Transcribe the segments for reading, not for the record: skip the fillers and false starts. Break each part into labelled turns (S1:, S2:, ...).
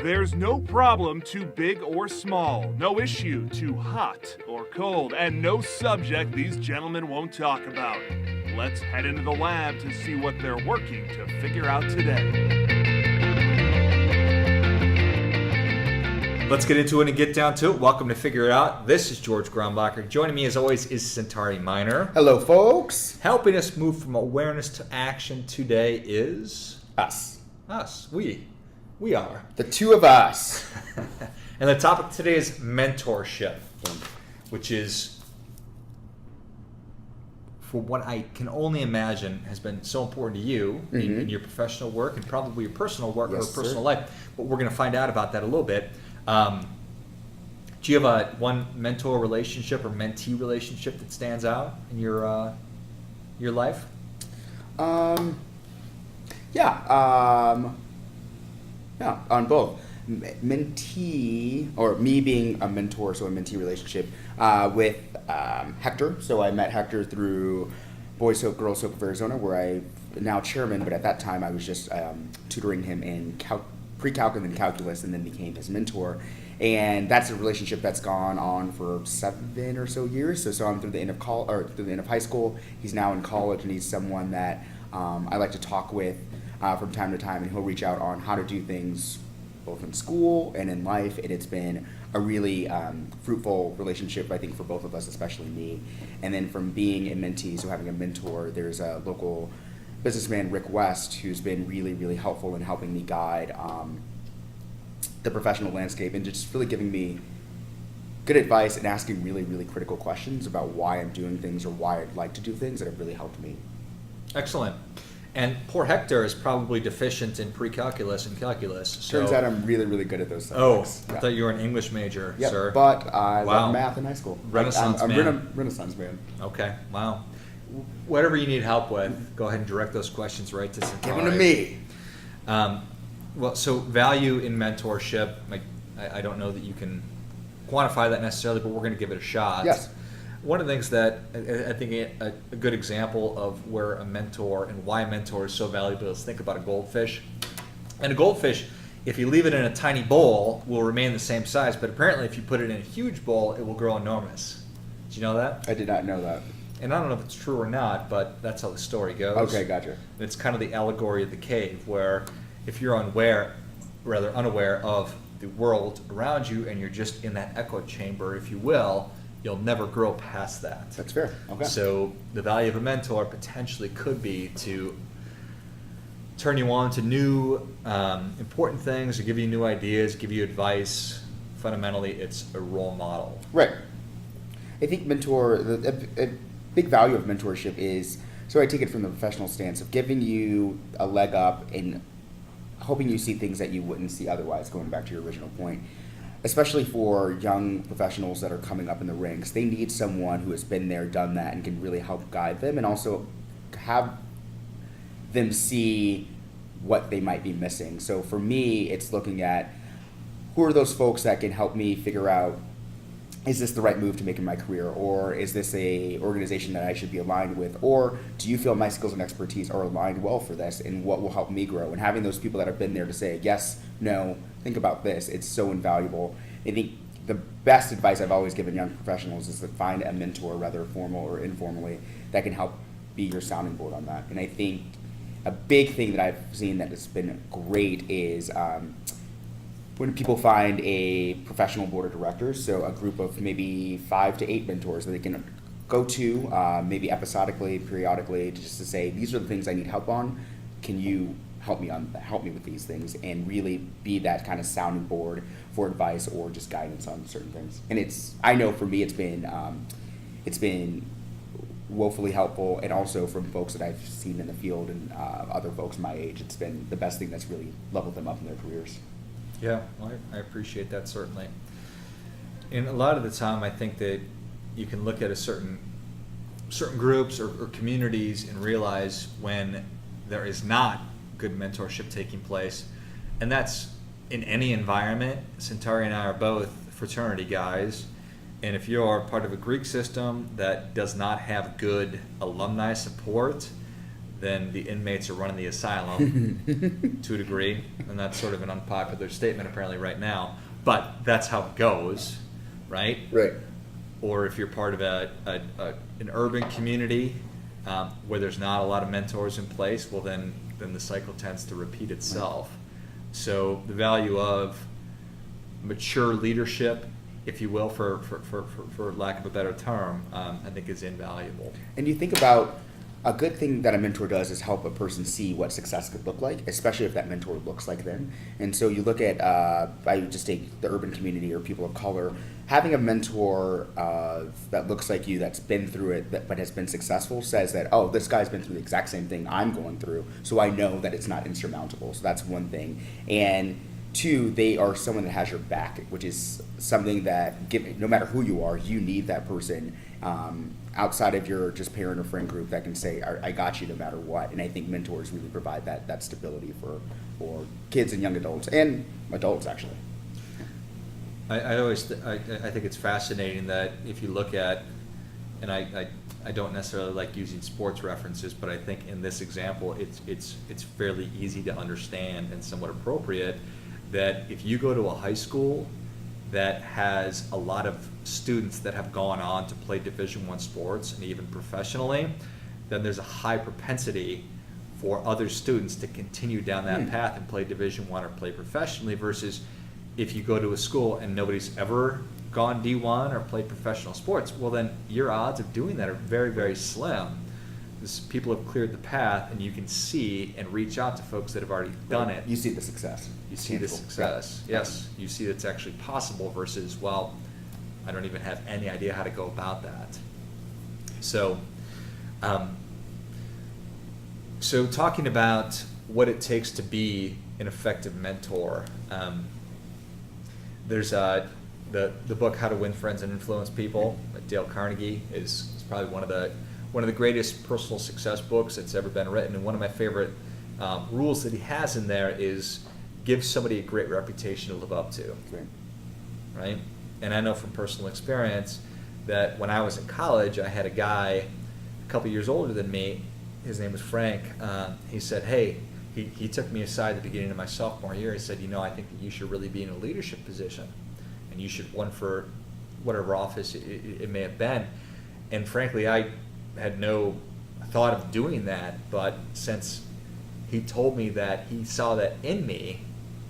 S1: There's no problem too big or small, no issue too hot or cold, and no subject these gentlemen won't talk about. Let's head into the lab to see what they're working to figure out today.
S2: Let's get into it and get down to it. Welcome to Figure It Out. This is George Grumbacher. Joining me as always is Sentari Minor.
S3: Hello, folks.
S2: Helping us move from awareness to action today is...
S3: Us.
S2: Us. We are.
S3: The two of us.
S2: And the topic today is mentorship, which is, for what I can only imagine, has been so important to you in your professional work and probably your personal work or personal life. But we're going to find out about that a little bit. Do you have one mentor relationship or mentee relationship that stands out in your life?
S3: Yeah, on both. Mentee, or me being a mentor, so a mentee relationship with Hector. So I met Hector through Boys Hope, Girls Hope of Arizona, where I'm now chairman, but at that time I was just tutoring him in pre-calc and then calculus, and then became his mentor. And that's a relationship that's gone on for 7 or so years. So I'm through the end of through the end of high school. He's now in college, and he's someone that I like to talk with from time to time, and he'll reach out on how to do things both in school and in life. And it's been a really fruitful relationship, I think, for both of us, especially me. And then from being a mentee, so having a mentor, there's a local businessman, Rick West, who's been really, really helpful in helping me guide the professional landscape and just really giving me good advice and asking really, really critical questions about why I'm doing things or why I'd like to do things that have really helped me.
S2: Excellent. And poor Hector is probably deficient in pre-calculus and calculus. So.
S3: Turns out I'm really, really good at those subjects.
S2: I thought you were an English major, sir.
S3: But I love math in high school.
S2: Renaissance
S3: I'm
S2: man.
S3: a Renaissance man.
S2: Okay, wow. Whatever you need help with, go ahead and direct those questions right to Sentari.
S3: Give them to me.
S2: Well, so value in mentorship, I don't know that you can quantify that necessarily, but we're going to give it a shot.
S3: Yes.
S2: One of the things that I think a good example of where a mentor and why a mentor is so valuable is think about a goldfish. And a goldfish, if you leave it in a tiny bowl, will remain the same size, but apparently if you put it in a huge bowl, it will grow enormous. Did you know that?
S3: I did not know that.
S2: And I don't know if it's true or not, but that's how the story goes.
S3: Okay, gotcha.
S2: It's kind of the allegory of the cave, where if you're unaware of the world around you and you're just in that echo chamber, if you will, you'll never grow past that.
S3: That's fair. Okay.
S2: So the value of a mentor potentially could be to turn you on to new important things, or give you new ideas, give you advice. Fundamentally, it's a role model.
S3: Right. I think a big value of mentorship is, so I take it from the professional stance of giving you a leg up and hoping you see things that you wouldn't see otherwise, going back to your original point. Especially for young professionals that are coming up in the ranks, they need someone who has been there, done that, and can really help guide them, and also have them see what they might be missing. So for me, it's looking at who are those folks that can help me figure out, is this the right move to make in my career, or is this a organization that I should be aligned with, or do you feel my skills and expertise are aligned well for this, and what will help me grow? And having those people that have been there to say yes, no, think about this, it's so invaluable. I think the best advice I've always given young professionals is to find a mentor, whether formal or informally, that can help be your sounding board on that. And I think a big thing that I've seen that has been great is when people find a professional board of directors, so a group of maybe 5 to 8 mentors that they can go to, maybe episodically, periodically, just to say, these are the things I need help on. Can you help me with these things, and really be that kind of sounding board for advice or just guidance on certain things. And I know for me, it's been woefully helpful, and also from folks that I've seen in the field and other folks my age, it's been the best thing that's really leveled them up in their careers.
S2: Yeah, well, I appreciate that, certainly. And a lot of the time, I think that you can look at certain groups or communities and realize when there is not good mentorship taking place, and that's in any environment. Sentari and I are both fraternity guys, and if you're part of a Greek system that does not have good alumni support, then the inmates are running the asylum to a degree, and that's sort of an unpopular statement apparently right now, but that's how it goes, right?
S3: Right.
S2: Or if you're part of an urban community where there's not a lot of mentors in place, well then the cycle tends to repeat itself. So the value of mature leadership, if you will, for lack of a better term, I think is invaluable.
S3: And you think about a good thing that a mentor does is help a person see what success could look like, especially if that mentor looks like them. And so you look at, I would just take the urban community or people of color, having a mentor that looks like you, that's been through it, but has been successful, says that, oh, this guy's been through the exact same thing I'm going through, so I know that it's not insurmountable. So that's one thing. And two, they are someone that has your back, which is something that, no matter who you are, you need that person outside of your just parent or friend group that can say, I got you no matter what. And I think mentors really provide that stability for kids and young adults, and adults actually.
S2: I think it's fascinating that if you look at, and I don't necessarily like using sports references, but I think in this example it's fairly easy to understand and somewhat appropriate, that if you go to a high school that has a lot of students that have gone on to play Division I sports and even professionally, then there's a high propensity for other students to continue down that path and play Division I or play professionally, versus if you go to a school and nobody's ever gone D1 or played professional sports, well then your odds of doing that are very, very slim. People have cleared the path, and you can see and reach out to folks that have already done it.
S3: You see the success.
S2: You see the success. Yeah. Yes, you see it's actually possible versus, well, I don't even have any idea how to go about that. So, so talking about what it takes to be an effective mentor, there's the book How to Win Friends and Influence People by Dale Carnegie is probably one of the greatest personal success books that's ever been written. And one of my favorite rules that he has in there is give somebody a great reputation to live up to. Right? And I know from personal experience that when I was in college, I had a guy a couple years older than me. His name was Frank. He said, hey, he took me aside at the beginning of my sophomore year. He said, I think that you should really be in a leadership position, and you should run for whatever office it may have been. And frankly, I had no thought of doing that, but since he told me that he saw that in me,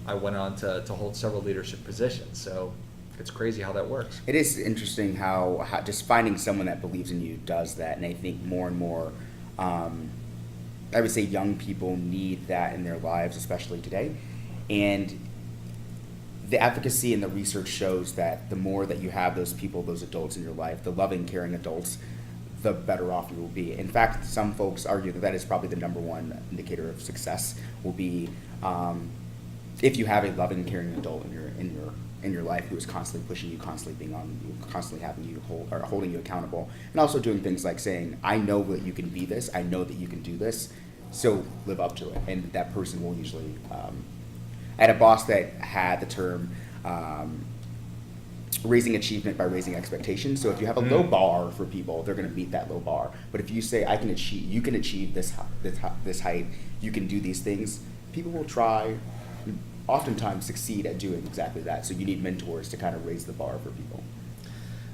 S2: I went on to hold several leadership positions. So it's crazy how that works.
S3: It is interesting how just finding someone that believes in you does that. And I think more and more, I would say young people need that in their lives, especially today. And the advocacy and the research shows that the more that you have those people, those adults in your life, the loving, caring adults, the better off you will be. In fact, some folks argue that is probably the number one indicator of success, will be if you have a loving, caring adult in your life who is constantly pushing you, constantly being on you, constantly having you holding you accountable, and also doing things like saying, I know that you can be this, I know that you can do this, so live up to it. And that person will usually, I had a boss that had the term raising achievement by raising expectations. So if you have a low bar for people, they're going to meet that low bar. But if you say, you can achieve this height, you can do these things, people will try, oftentimes succeed at doing exactly that. So you need mentors to kind of raise the bar for people.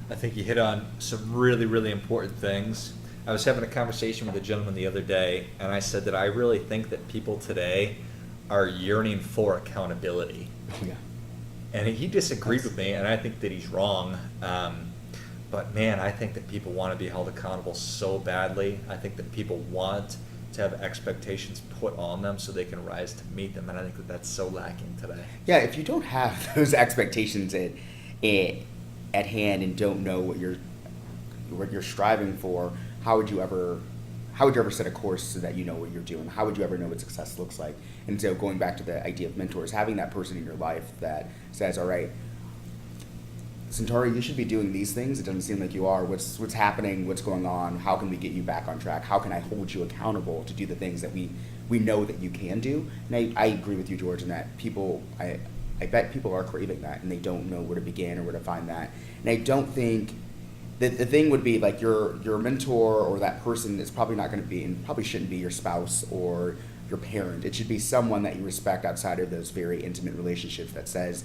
S2: I think you hit on some really, really important things. I was having a conversation with a gentleman the other day, and I said that I really think that people today are yearning for accountability.
S3: Yeah.
S2: And he disagreed with me, and I think that he's wrong. But man, I think that people want to be held accountable so badly. I think that people want to have expectations put on them so they can rise to meet them, and I think that that's so lacking today.
S3: Yeah, if you don't have those expectations at hand and don't know what you're striving for, how would you ever set a course so that you know what you're doing? How would you ever know what success looks like? And so going back to the idea of mentors, having that person in your life that says, all right, Centauri, you should be doing these things. It doesn't seem like you are. What's happening? What's going on? How can we get you back on track? How can I hold you accountable to do the things that we know that you can do? And I agree with you, George, in that I bet people are craving that, and they don't know where to begin or where to find that. And I don't think the thing would be like your mentor or that person is probably not going to be, and probably shouldn't be, your spouse or your parent. It should be someone that you respect outside of those very intimate relationships that says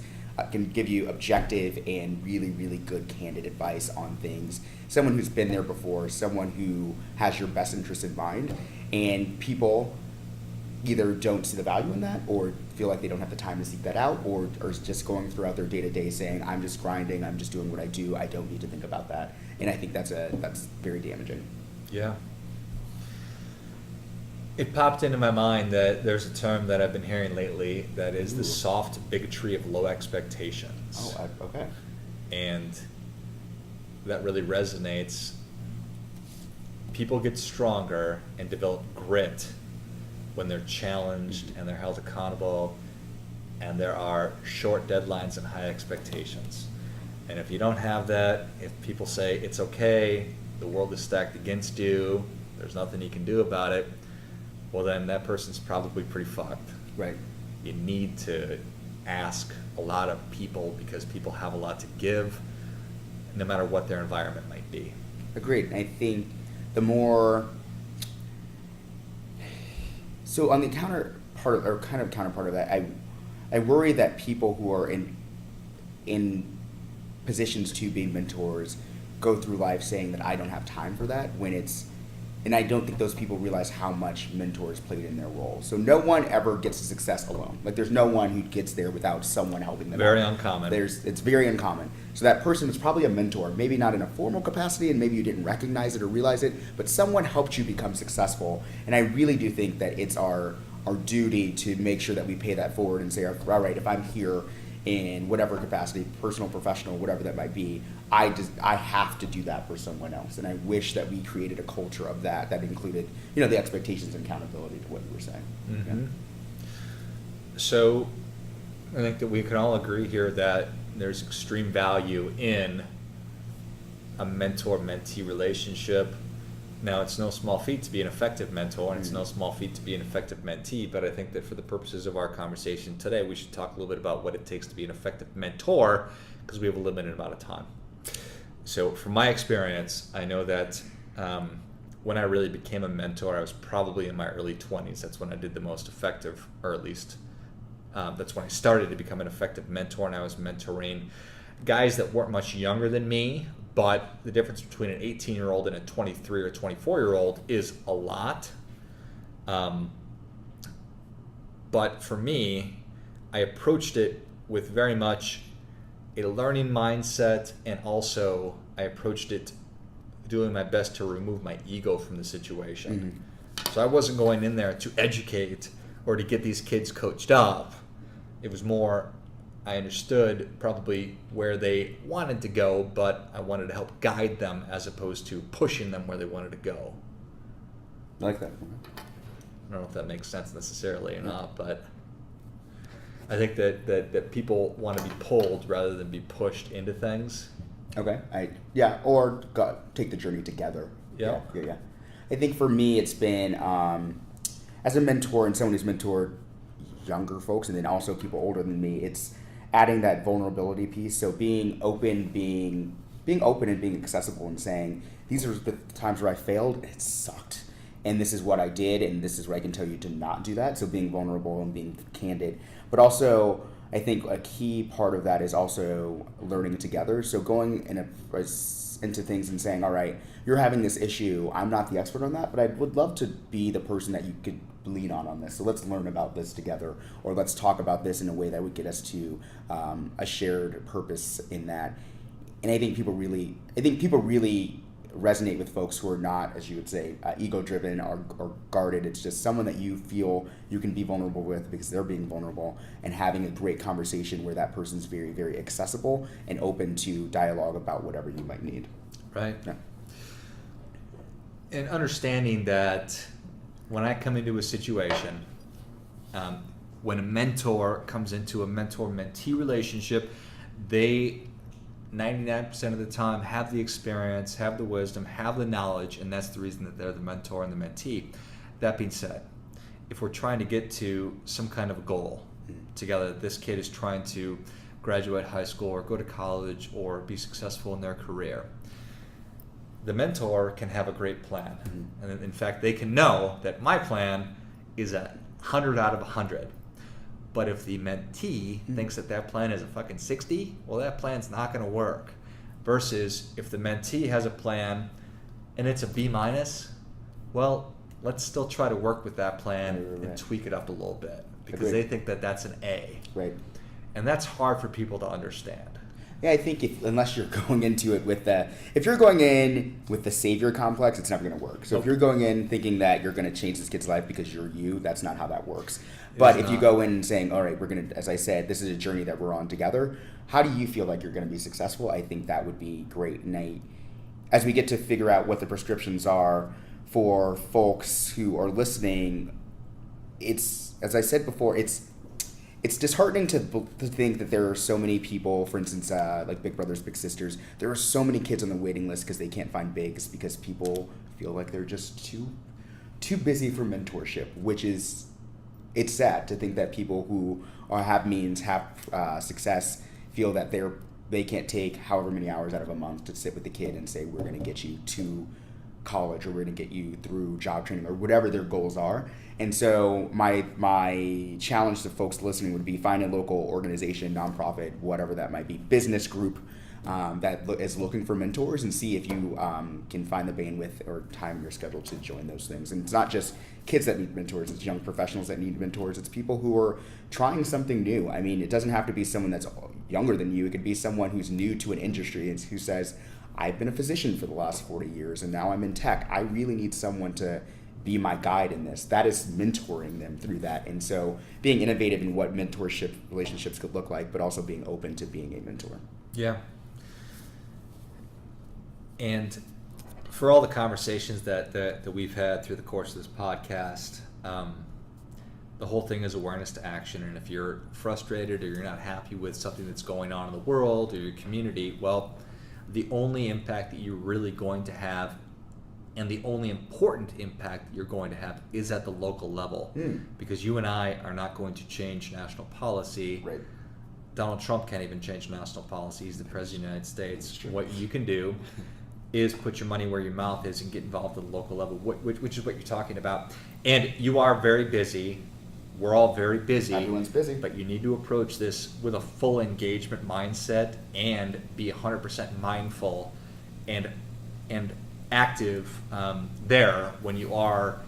S3: can give you objective and really, really good candid advice on things. Someone who's been there before, someone who has your best interest in mind, and people either don't see the value in that or feel like they don't have the time to seek that out, or just going throughout their day-to-day saying, I'm just grinding, I'm just doing what I do, I don't need to think about that. And I think that's very damaging.
S2: Yeah. It popped into my mind that there's a term that I've been hearing lately that is the soft bigotry of low expectations.
S3: Okay.
S2: And that really resonates. People get stronger and develop grit when they're challenged and they're held accountable and there are short deadlines and high expectations. And if you don't have that, if people say it's okay, the world is stacked against you, there's nothing you can do about it, well then that person's probably pretty fucked.
S3: Right.
S2: You need to ask a lot of people because people have a lot to give, no matter what their environment might be.
S3: Agreed. I think the more, so on the counterpart of that, I worry that people who are in positions to be mentors go through life saying that I don't have time for that, when it's, and I don't think those people realize how much mentors played in their role. So no one ever gets to success alone. Like there's no one who gets there without someone helping them.
S2: Very
S3: out.
S2: uncommon.
S3: It's very uncommon. So that person was probably a mentor, maybe not in a formal capacity, and maybe you didn't recognize it or realize it, but someone helped you become successful. And I really do think that it's our duty to make sure that we pay that forward and say, all right, if I'm here in whatever capacity, personal, professional, whatever that might be, I have to do that for someone else. And I wish that we created a culture of that included, the expectations and accountability to what you were saying.
S2: Mm-hmm.
S3: Yeah.
S2: So I think that we can all agree here that there's extreme value in a mentor-mentee relationship. Now, it's no small feat to be an effective mentor, and it's no small feat to be an effective mentee, but I think that for the purposes of our conversation today, we should talk a little bit about what it takes to be an effective mentor, because we have a limited amount of time. So from my experience, I know that when I really became a mentor, I was probably in my early 20s. That's when I did the most effective, or at least that's when I started to become an effective mentor, and I was mentoring guys that weren't much younger than me, but the difference between an 18-year-old and a 23 or 24-year-old is a lot. But for me, I approached it with very much a learning mindset, and also I approached it doing my best to remove my ego from the situation. Mm-hmm. So I wasn't going in there to educate or to get these kids coached up. It was more, I understood probably where they wanted to go, but I wanted to help guide them as opposed to pushing them where they wanted to go.
S3: I like that.
S2: I don't know if that makes sense necessarily or not, but I think that people want to be pulled rather than be pushed into things.
S3: Okay. Or take the journey together.
S2: Yeah.
S3: I think for me, it's been as a mentor and someone who's mentored younger folks, and then also people older than me, it's adding that vulnerability piece. So being open and being accessible and saying, these are the times where I failed and it sucked, and this is what I did, and this is where I can tell you to not do that. So being vulnerable and being candid. But also, I think a key part of that is also learning together. So going into things and saying, all right, you're having this issue, I'm not the expert on that, but I would love to be the person that you could lean on this. So let's learn about this together, or let's talk about this in a way that would get us to a shared purpose in that. And I think people really resonate with folks who are not, as you would say, ego-driven or guarded. It's just someone that you feel you can be vulnerable with because they're being vulnerable, and having a great conversation where that person's very, very accessible and open to dialogue about whatever you might need.
S2: Right.
S3: Yeah.
S2: And understanding that when I come into a situation, when a mentor comes into a mentor-mentee relationship, they 99% of the time have the experience, have the wisdom, have the knowledge, and that's the reason that they're the mentor and the mentee. That being said, if we're trying to get to some kind of a goal together, this kid is trying to graduate high school or go to college or be successful in their career, the mentor can have a great plan. And in fact, they can know that my plan is 100 out of 100. But if the mentee thinks that plan is a fucking 60, well, that plan's not going to work. Versus if the mentee has a plan and it's a B-, well, let's still try to work with that plan and tweak it up a little bit, because they think that that's an A.
S3: Right.
S2: And that's hard for people to understand.
S3: Yeah, I think unless you're going into it if you're going in with the savior complex, it's never going to work. So if you're going in thinking that you're going to change this kid's life because you're you, that's not how that works. But if you go in saying, all right, we're going to, as I said, this is a journey that we're on together, how do you feel like you're going to be successful? I think that would be great. And as we get to figure out what the prescriptions are for folks who are listening, it's, as I said before, it's disheartening to think that there are so many people, for instance, like Big Brothers Big Sisters, there are so many kids on the waiting list because they can't find bigs, because people feel like they're just too busy for mentorship, which is, it's sad to think that people who have means, have success, feel that they can't take however many hours out of a month to sit with the kid and say, we're going to get you to college, or we're going to get you through job training, or whatever their goals are. And so my challenge to folks listening would be find a local organization, nonprofit, whatever that might be, business group that is looking for mentors, and see if you can find the bandwidth or time in your schedule to join those things. And it's not just kids that need mentors, it's young professionals that need mentors, it's people who are trying something new. I mean, it doesn't have to be someone that's younger than you, it could be someone who's new to an industry and who says, I've been a physician for the last 40 years and now I'm in tech. I really need someone to be my guide in this. That is mentoring them through that. And so being innovative in what mentorship relationships could look like, but also being open to being a mentor.
S2: Yeah. And for all the conversations that we've had through the course of this podcast, the whole thing is awareness to action. And if you're frustrated or you're not happy with something that's going on in the world or your community, well, the only impact that you're really going to have, and the only important impact that you're going to have, is at the local level. Because you and I are not going to change national policy.
S3: Right.
S2: Donald Trump can't even change national policy. He's the president of the United States. What you can do is put your money where your mouth is and get involved at the local level, which is what you're talking about. And you are very busy. We're all very busy.
S3: Everyone's busy.
S2: But you need to approach this with a full engagement mindset and be 100% mindful and active there when you are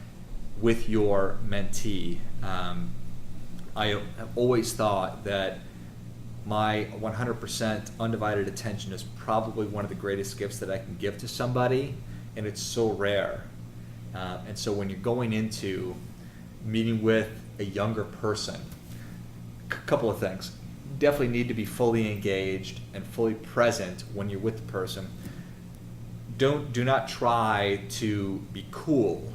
S2: with your mentee. I have always thought that my 100% undivided attention is probably one of the greatest gifts that I can give to somebody, and it's so rare. And so when you're going into meeting with a younger person, a couple of things. Definitely need to be fully engaged and fully present when you're with the person. Do not try to be cool.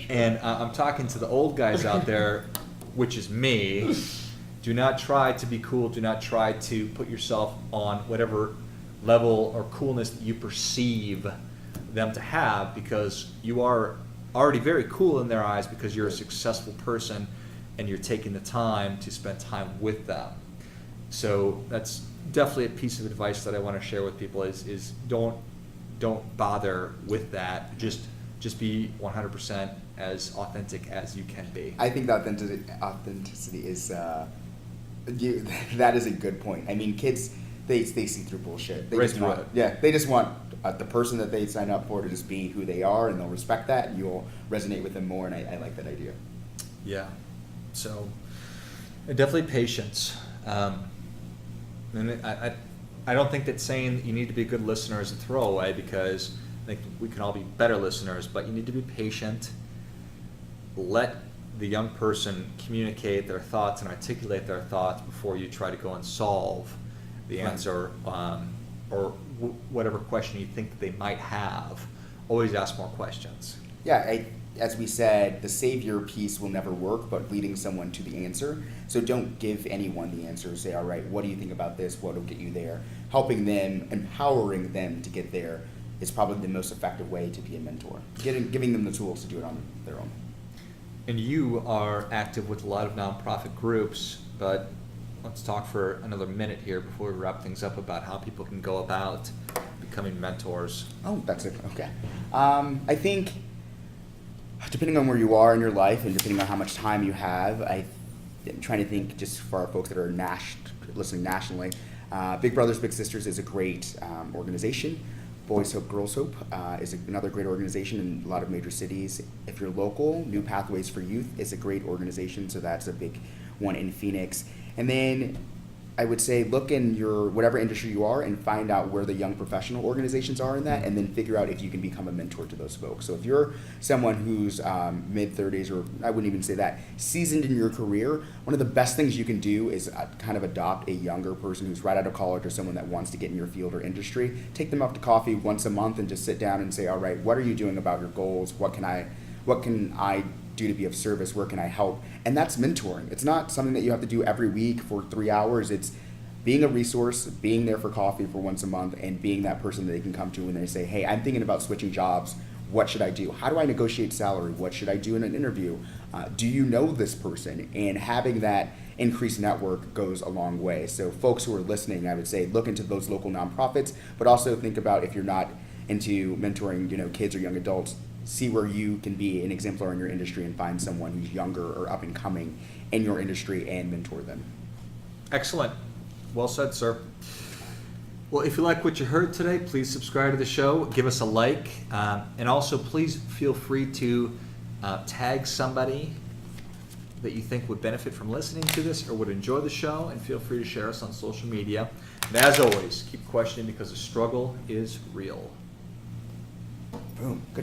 S2: And I'm talking to the old guys out there, which is me. Do not try to be cool. Do not try to put yourself on whatever level or coolness that you perceive them to have, because you are already very cool in their eyes because you're a successful person and you're taking the time to spend time with them. So that's definitely a piece of advice that I want to share with people is don't bother with that. Just be 100% as authentic as you can be.
S3: I think that authenticity is that is a good point. I mean, kids, they see through bullshit. They just want the person that they sign up for to just be who they are, and they'll respect that, and you'll resonate with them more, and I like that idea.
S2: Yeah. So definitely patience. And I don't think that saying that you need to be a good listener is a throwaway, because I think we can all be better listeners, but you need to be patient. Let the young person communicate their thoughts and articulate their thoughts before you try to go and solve the answer or whatever question you think that they might have. Always ask more questions.
S3: Yeah, as we said, the savior piece will never work, but leading someone to the answer. So don't give anyone the answer. Say, all right, what do you think about this? What will get you there? Helping them, empowering them to get there is probably the most effective way to be a mentor. Giving them the tools to do it on their own.
S2: And you are active with a lot of nonprofit groups, but let's talk for another minute here before we wrap things up about how people can go about becoming mentors?
S3: Oh, that's it. Okay. I think depending on where you are in your life and depending on how much time you have, I'm trying to think just for our folks that are listening nationally. Big Brothers Big Sisters is a great organization. Boys Hope, Girls Hope is another great organization in a lot of major cities. If you're local, New Pathways for Youth is a great organization, so that's a big one in Phoenix. And then I would say look in your whatever industry you are and find out where the young professional organizations are in that, and then figure out if you can become a mentor to those folks. So if you're someone who's mid-30s, or I wouldn't even say that, seasoned in your career, one of the best things you can do is kind of adopt a younger person who's right out of college or someone that wants to get in your field or industry. Take them out to coffee once a month and just sit down and say, all right, what are you doing about your goals? What can I do to be of service? Where can I help? And that's mentoring. It's not something that you have to do every week for 3 hours. It's being a resource, being there for coffee for once a month, and being that person that they can come to when they say, hey, I'm thinking about switching jobs. What should I do? How do I negotiate salary? What should I do in an interview? Do you know this person? And having that increased network goes a long way. So folks who are listening, I would say look into those local nonprofits, but also think about if you're not into mentoring, kids or young adults, see where you can be an exemplar in your industry and find someone who's younger or up and coming in your industry and mentor them.
S2: Excellent. Well said, sir. Well, if you like what you heard today, please subscribe to the show, give us a like, and also please feel free to tag somebody that you think would benefit from listening to this or would enjoy the show, and feel free to share us on social media. And as always, keep questioning because the struggle is real.
S3: Boom. Good.